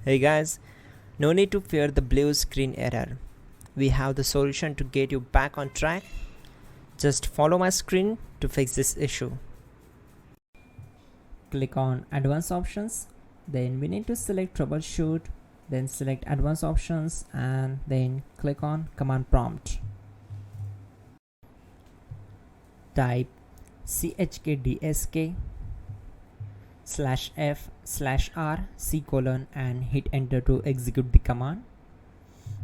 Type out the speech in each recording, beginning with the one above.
Hey guys, no need to fear the blue screen error. We have the solution to get you back on track. Just follow my screen to fix this issue. Click on Advanced Options, then we need to select Troubleshoot, then select Advanced Options and then click on Command Prompt. Type chkdsk/f/r:" and hit enter to execute the command.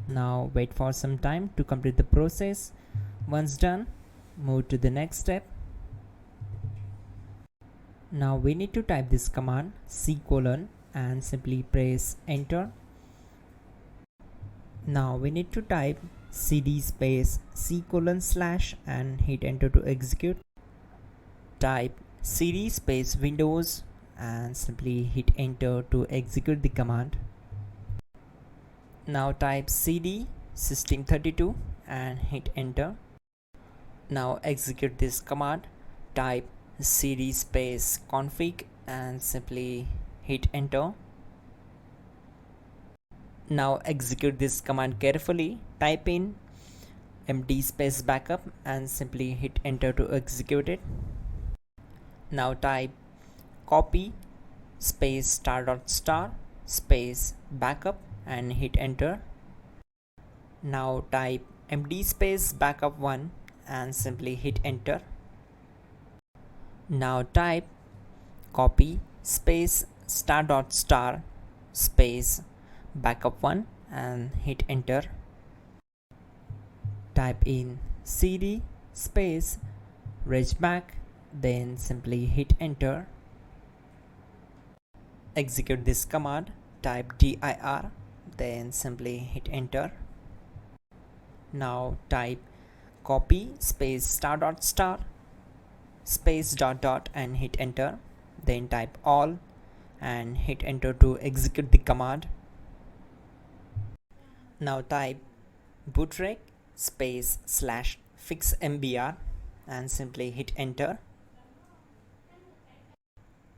Now wait for some time to complete the process. Once done, move to the next step. Now we need to type this command and simply press enter. Now we need to type cd space c:/ and hit enter to execute. Type cd space Windows and simply hit enter to execute the command. Now type cd system32 and hit enter. Now execute this command. Type cd space config and simply hit enter. Now execute this command carefully. Type in md space backup and simply hit enter to execute it. Now type copy space *** space backup and hit enter. Now type md space backup1 and simply hit enter. Now type copy space *** space backup1 and hit enter. Type in cd space regback, then simply hit enter. Execute this command. Type dir, then simply hit enter. Now type copy space *** space .. and hit enter. Then type all and hit enter to execute the command. Now type bootrec space /fixmbr and simply hit enter.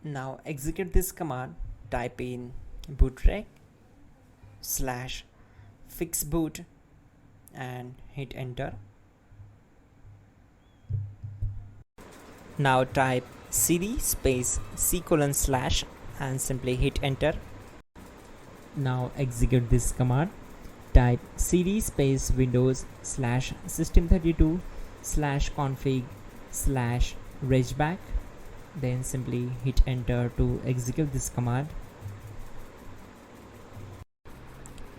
Now execute this command. Type in bootrec /fixboot and hit enter. Now type cd space c:/ and simply hit enter. Now execute this command. Type cd space Windows /system32/config/regback, then simply hit enter to execute this command.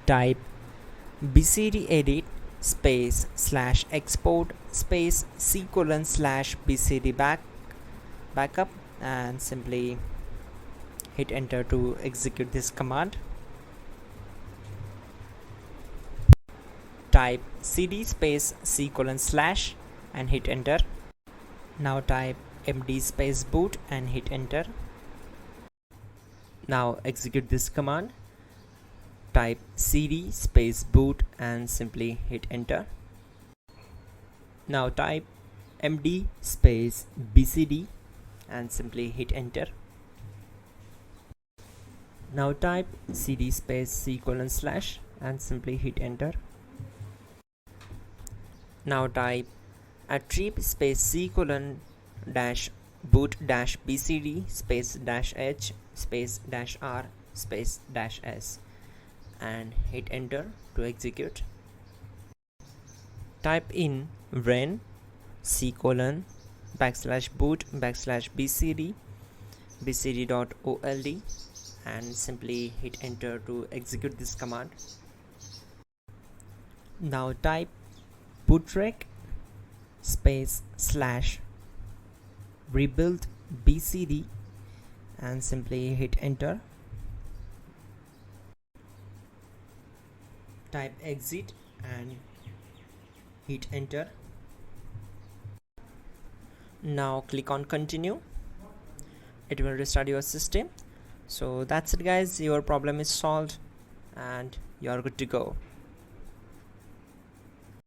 Type bcdedit space /export space c:/ bcd backup and simply hit enter to execute this command. Type cd space c:/ and hit enter. Now type md space boot and hit enter. Now execute this command. Type cd space boot and simply hit enter. Now type md space bcd and simply hit enter. Now type cd space c:/ and simply hit enter. Now type attrib space c:/ boot bcd space -h space -r space -s and hit enter to execute. Type in ren c:/boot /bcd bcd.old and simply hit enter to execute this command. Now type bootrec space /rebuildbcd and simply hit enter. Type exit and hit enter. Now click on continue. It will restart your system. So that's it guys, your problem is solved and you're good to go.